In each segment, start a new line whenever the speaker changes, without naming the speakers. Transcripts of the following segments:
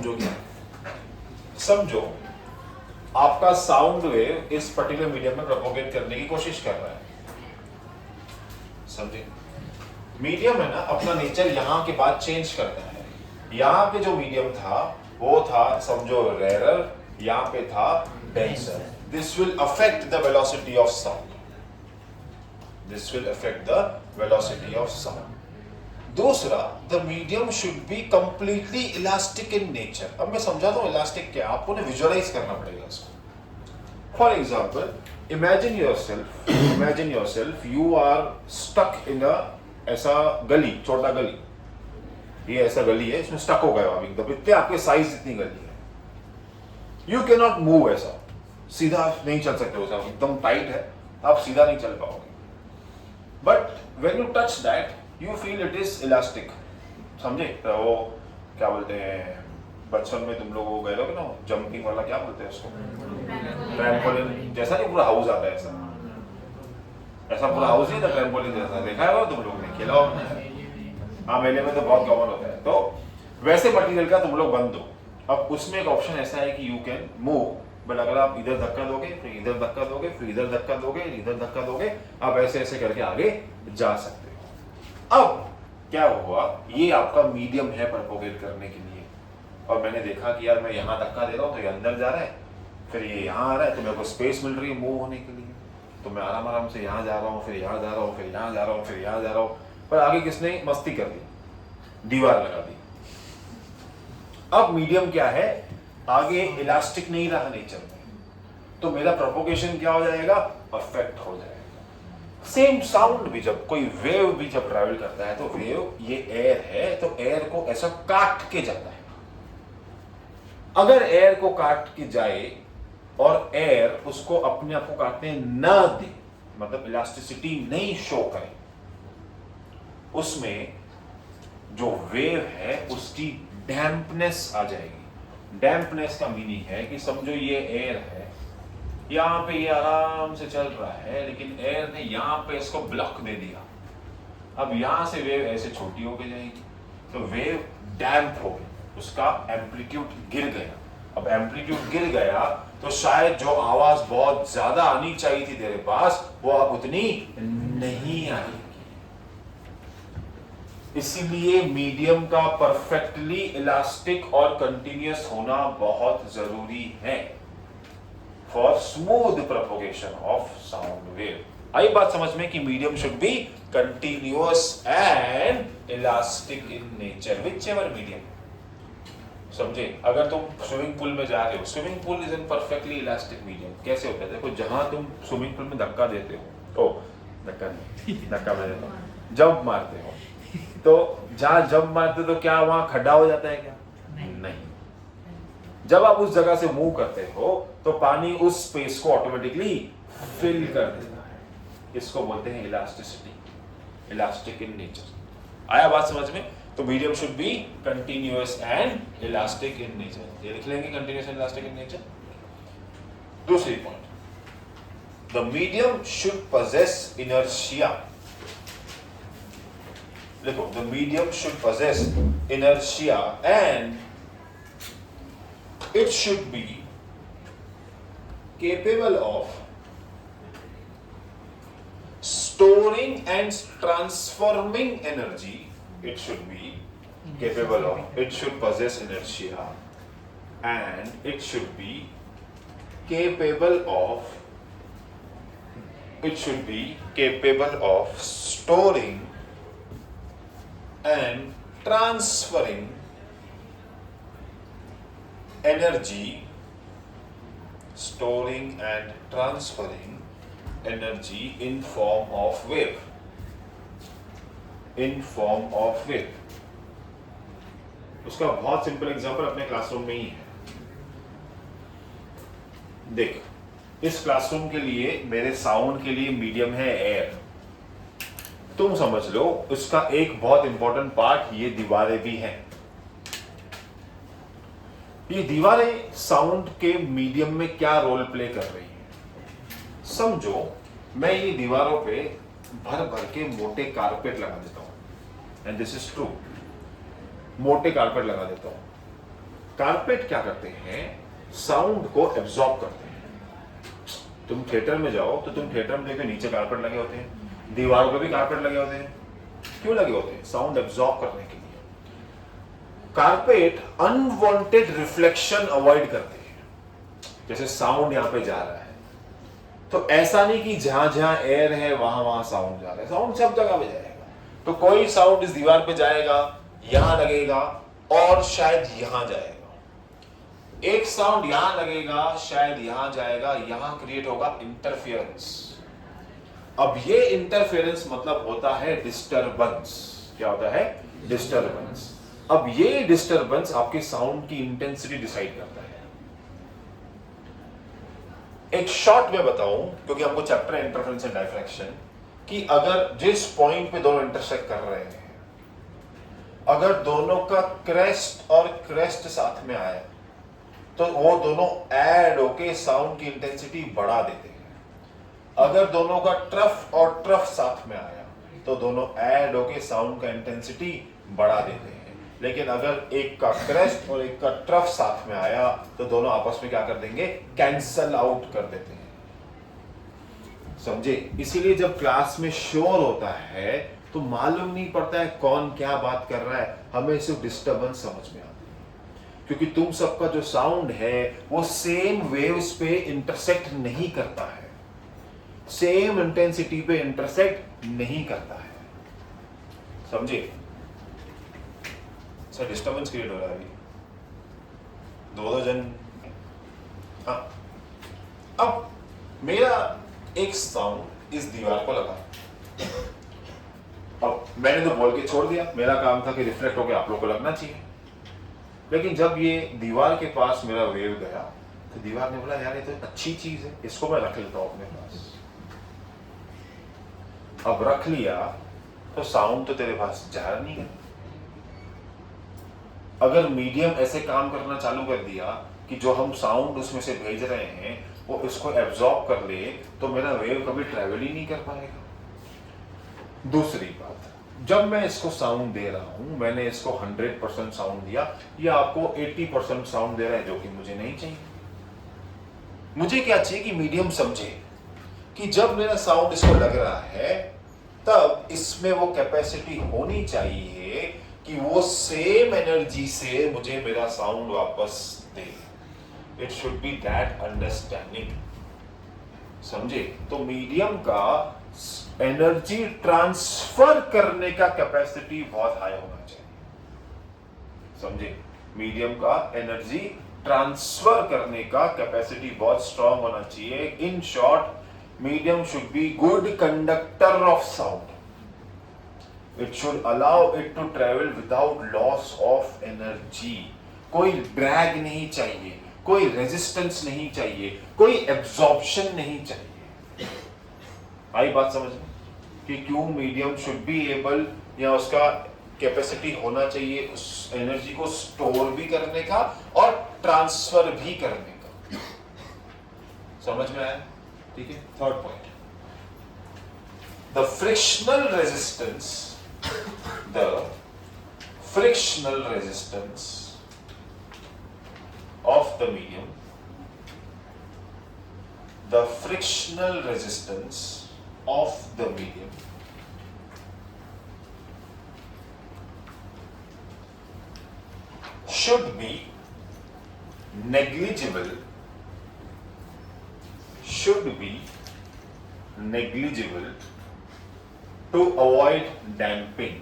समझो क्या? समझो आपका साउंड वेव इस पर्टिकुलर मीडियम में प्रोपोगेट करने की कोशिश कर रहा है, समझे? मीडियम है ना, अपना नेचर यहाँ के बाद चेंज करता है। यहाँ पे जो मीडियम था वो था समझो रेयरर, यहाँ पे था denser. This will affect the velocity of sound, this will affect the velocity of sound. दूसरा, the medium should be completely elastic in nature. अब मैं समझा दूं इलास्टिक क्या, आपको ना विजुअलाइज करना पड़ेगा इसको। For example, imagine yourself you are stuck in a ऐसा गली, छोटा गली, ये ऐसा गली है, इसमें स्टक हो गए आप एकदम, इतने आपके साइज इतनी गली है, यू कैन नॉट मूव, ऐसा सीधा नहीं चल सकते हो, एकदम टाइट है, आप सीधा नहीं चल पाओगे। But when you touch that you feel it is elastic, समझे? तो वो क्या बोलते हैं, बचपन में तुम लोग गए लोगे ना जंपिंग वाला, क्या बोलते हैं उसको, ट्रैम्पोलिन जैसा, नहीं पूरा हाउस आता है ऐसा पूरा हाउस नहीं था, ट्रैम्पोलिन जैसा, देखा है वो तुम लोग ने, खेला होगा? हाँ, मेले में तो बहुत कॉमन होता है। तो वैसे मटेरियल का तुम लोग बन दो। अब उसमें एक ऑप्शन ऐसा है कि यू कैन मूव, बट अगर आप इधर धक्का दोगे, फिर इधर धक्का दोगे, फिर इधर धक्का दोगे, इधर धक्का दोगे, आप ऐसे ऐसे करके आगे जा सकते हो। अब क्या हुआ, ये आपका मीडियम है प्रोपोगेट करने के लिए, और मैंने देखा कि यार मैं यहाँ धक्का दे रहा हूँ तो ये अंदर जा रहा है, फिर ये यहाँ आ रहा है, तो मेरे को स्पेस मिल रही है मूव होने के लिए, तो मैं आराम आराम से यहाँ जा रहा हूँ, फिर यहाँ जा रहा हूँ, फिर यहाँ जा रहा हूँ, फिर यहाँ जा रहा हूँ। पर आगे किसने मस्ती कर दी, दीवार लगा दी। अब मीडियम क्या है, आगे इलास्टिक नहीं रहा नेचर में, तो मेरा प्रोपोगेशन क्या हो जाएगा, अफेक्ट हो जाएगा। सेम साउंड भी, जब कोई वेव भी जब ट्रैवल करता है, तो वेव ये एयर है, तो एयर को ऐसा काट के जाता है। अगर एयर को काट के जाए और एयर उसको अपने आप को काटने ना दे, मतलब इलास्टिसिटी नहीं शो करे, उसमें जो वेव है उसकी डैम्पनेस आ जाएगी। डैम्पनेस का मीनिंग है कि समझो ये एयर है, यहाँ पे ये आराम से चल रहा है, लेकिन एयर ने यहाँ पे इसको ब्लॉक दे दिया। अब यहाँ से वेव ऐसे छोटी होके जाएगी, तो वेव डैम्प हो गई, उसका एम्पलीट्यूड गिर गया। अब एम्पलीट्यूड गिर गया तो शायद जो आवाज बहुत ज्यादा आनी चाहिए थी तेरे पास, वो अब उतनी नहीं आएगी। इसीलिए मीडियम का परफेक्टली इलास्टिक और कंटिन्यूअस होना बहुत जरूरी है for smooth propagation of sound wave. आई बात समझ में कि medium should be continuous and elastic in nature, which ever medium. समझे? अगर तुम स्विमिंग पूल में जा रहे हो, swimming pool is in perfectly elastic medium. कैसे होता है? देखो, जहां तुम स्विमिंग पूल में धक्का देते हो, ओ धक्का नहीं, धक्का मैं देता हूं, जंप मारते हो, तो जहां जंप मारते हो तो क्या वहां खड्डा हो जाता है क्या? नहीं। जब आप उस जगह से मूव करते हो तो पानी उस स्पेस को ऑटोमेटिकली फिल कर देता है। इसको बोलते हैं इलास्टिसिटी, इलास्टिक इन नेचर। आया बात समझ में? तो medium should be continuous and elastic in nature. ये लिख लेंगे, continuous and elastic in nature. दूसरी point, the medium should possess inertia. देखो, the medium should possess inertia and it should be capable of storing and transforming energy. It should be capable of, it should possess inertia and it should be capable of, it should be capable of storing and transferring energy, storing and transferring energy in form of wave, in form of wave. उसका बहुत simple example अपने classroom में ही है। देख, इस classroom के लिए, मेरे साउंड के लिए मीडियम है एयर। तुम समझ लो उसका एक बहुत इंपॉर्टेंट पार्ट ये दीवारें भी हैं। ये दीवारें साउंड के मीडियम में क्या रोल प्ले कर रही हैं? समझो मैं ये दीवारों पे भर भर के मोटे कारपेट लगा देता हूं, एंड दिस इज ट्रू, मोटे कारपेट लगा देता हूं। कारपेट क्या करते हैं, साउंड को एब्जॉर्ब करते हैं। तुम थिएटर में जाओ तो तुम थिएटर में देखो नीचे कारपेट लगे होते हैं, दीवारों पे भी कारपेट लगे होते हैं। क्यों लगे होते हैं? साउंड एब्जॉर्ब करने के लिए। कारपेट अनवांटेड रिफ्लेक्शन अवॉइड करते हैं। जैसे साउंड यहां पे जा रहा है तो ऐसा नहीं कि जहां जहां एयर है वहां वहां साउंड जा रहा है, साउंड सब जगह पे जाएगा। तो कोई साउंड इस दीवार पे जाएगा, यहां लगेगा और शायद यहां जाएगा। एक साउंड यहां लगेगा, शायद यहां जाएगा, यहां क्रिएट होगा इंटरफेरेंस। अब ये इंटरफेरेंस मतलब होता है डिस्टरबेंस। क्या होता है? डिस्टरबेंस। अब ये डिस्टरबेंस आपके साउंड की इंटेंसिटी डिसाइड करता है। एक शॉर्ट में बताऊं, क्योंकि हमको चैप्टर है इंटरफेरेंस एंड डायफ्रैक्शन, कि अगर जिस पॉइंट पे दोनों इंटरसेक्ट कर रहे हैं, अगर दोनों का क्रेस्ट और क्रेस्ट साथ में आया तो वो दोनों ऐड होके साउंड की इंटेंसिटी बढ़ा देते हैं। अगर दोनों का ट्रफ और ट्रफ साथ में आया तो दोनों ऐड होके साउंड का इंटेंसिटी बढ़ा देते हैं। लेकिन अगर एक का क्रेस्ट और एक का ट्रफ साथ में आया तो दोनों आपस में क्या कर देंगे? कैंसल आउट कर देते हैं। समझे? इसीलिए जब क्लास में शोर होता है तो मालूम नहीं पड़ता है कौन क्या बात कर रहा है, हमें सिर्फ डिस्टर्बेंस समझ में आता है। क्योंकि तुम सबका जो साउंड है वो सेम वेव्स पे इंटरसेक्ट नहीं करता है, सेम इंटेंसिटी पे इंटरसेक्ट नहीं करता है। समझे? सर डिस्टर्बेंस क्रिएट हो रहा है अभी, दो जन। हाँ, अब मेरा एक साउंड इस दीवार को लगा, अब मैंने तो बोल के छोड़ दिया, मेरा काम था कि रिफ्लेक्ट होकर आप लोग को लगना चाहिए। लेकिन जब ये दीवार के पास मेरा वेव गया तो दीवार ने बोला यार ये तो अच्छी चीज है, इसको मैं रख लेता हूं अपने पास। अब रख लिया तो साउंड तो तेरे पास जा नहीं है। अगर मीडियम ऐसे काम करना चालू कर दिया कि जो हम साउंड उसमें से भेज रहे हैं वो इसको एब्जॉर्ब कर ले तो मेरा वेव कभी ट्रेवल ही नहीं कर पाएगा। दूसरी बात, जब मैं इसको साउंड दे रहा हूं, मैंने इसको 100% साउंड दिया, ये आपको 80% साउंड दे रहा है, जो कि मुझे नहीं चाहिए। मुझे क्या चाहिए कि मीडियम समझे कि जब मेरा साउंड इसको लग रहा है तब इसमें वो कैपेसिटी होनी चाहिए कि वो सेम एनर्जी से मुझे मेरा साउंड वापस दे। It should be that understanding. समझे? तो मीडियम का एनर्जी ट्रांसफर करने का कैपेसिटी बहुत हाई होना चाहिए। समझे? मीडियम का एनर्जी ट्रांसफर करने का कैपेसिटी बहुत स्ट्रांग होना चाहिए। In short, medium should be good conductor of sound. It should allow it to travel without loss of energy. कोई ड्रैग नहीं चाहिए, कोई रेजिस्टेंस नहीं चाहिए, कोई एब्जॉर्प्शन नहीं चाहिए। आई बात समझ में कि क्यों मीडियम शुड बी एबल, या उसका कैपेसिटी होना चाहिए उस एनर्जी को स्टोर भी करने का और ट्रांसफर भी करने का। समझ में आया? ठीक है। Third point, the frictional resistance of the medium, the frictional resistance of the medium should be negligible, to avoid damping.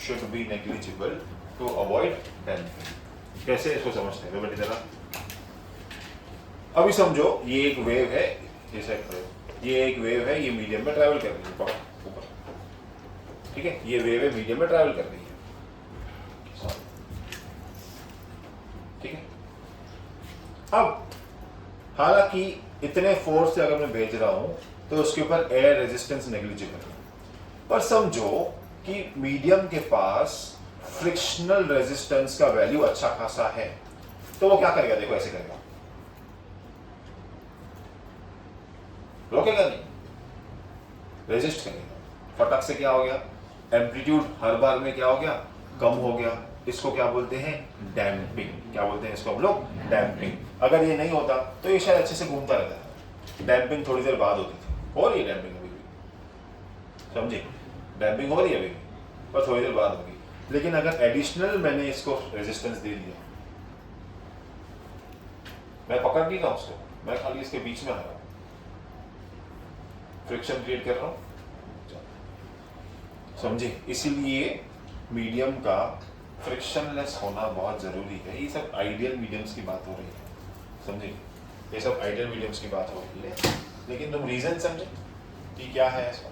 Should be negligible to avoid damping. कैसे इसको समझते हैं बेटी जरा? अभी समझो ये एक वेव है, ये एक वेव है, ये मीडियम में ट्रैवल कर रही है ऊपर, ठीक है? ये वेव है, मीडियम में ट्रैवल कर रही है, ठीक है? अब हालांकि इतने फोर्स से अगर मैं भेज रहा हूं तो उसके ऊपर एयर रेजिस्टेंस नेग्लिजिबल है, पर समझो कि मीडियम के पास फ्रिक्शनल रेजिस्टेंस का वैल्यू अच्छा खासा है, तो वो क्या करेगा? देखो ऐसे करेगा, रोकेगा नहीं, रेजिस्ट करेगा। फटक से क्या हो गया? एम्पलीट्यूड हर बार में क्या हो गया, कम हो गया। इसको क्या बोलते हैं, डैम्पिंग। क्या बोलते हैं इसको हम लोग, डैम्पिंग। अगर ये नहीं होता तो ये शायद अच्छे से घूमता रहता है। डैम्पिंग थोड़ी देर बाद होती थी, हो रही है डैम्पिंग अभी भी, समझे, डैम्पिंग हो रही है अभी भी, पर थोड़ी देर बाद होगी। लेकिन अगर एडिशनल मैंने इसको रेजिस्टेंस दे दिया, मैं पकड़ नहीं रहा उसको, मैं खाली इसके बीच में आ रहा हूं, फ्रिक्शन क्रिएट कर रहा हूं, समझे। इसीलिए मीडियम का फ्रिक्शनलेस होना बहुत जरूरी है। ये सब आइडियल मीडियम्स की बात हो रही है, समझे, ये सब आइडियल मीडियम्स की बात हो रही है। लेकिन तुम रीजन समझे कि क्या है इसका,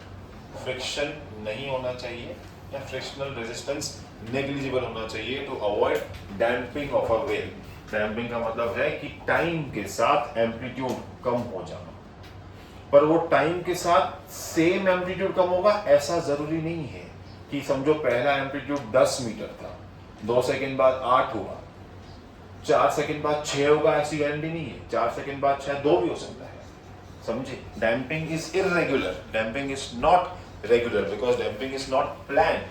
फ्रिक्शन नहीं होना चाहिए या फ्रिक्शनल रेजिस्टेंस नेग्लिजिबल होना चाहिए to avoid damping of a wave. Damping का मतलब है कि टाइम के साथ एम्पलीट्यूड कम हो जाना, पर वो टाइम के साथ सेम एम्पलीट्यूड कम होगा ऐसा जरूरी नहीं है। कि समझो पहला एम्पलीट्यूड 10 मीटर था, 2 सेकंड बाद 8 हुआ, 4 सेकंड बाद 6 होगा, ऐसी गारंटी नहीं है। 4 सेकंड बाद शायद 2 भी हो सकता है, समझे। Damping is irregular, damping is not regular, because damping is not plan,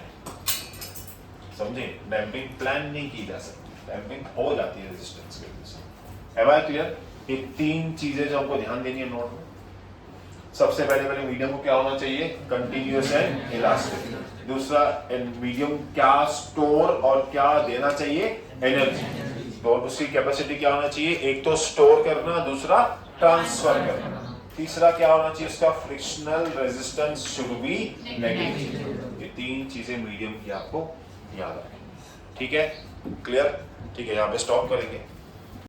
समझे। डैम्पिंग प्लान नहीं की जा सकती, डैम्पिंग हो जाती है रेजिस्टेंस की वजह से। Am I clear? ये 3 चीजें जो हमको ध्यान देनी है नोट में। सबसे पहले मीडियम को क्या होना चाहिए, कंटिन्यूअस एंड इलास्टिक। दूसरा, मीडियम क्या स्टोर और क्या देना चाहिए, एनर्जी। तो उसकी कैपेसिटी क्या होना चाहिए, एक तो स्टोर करना, दूसरा ट्रांसफर करना। तीसरा क्या होना चाहिए उसका, frictional resistance should be negative. ये 3 चीजें मीडियम की आपको याद रखनी, ठीक है, क्लियर। ठीक है, यहाँ पे स्टॉप करेंगे।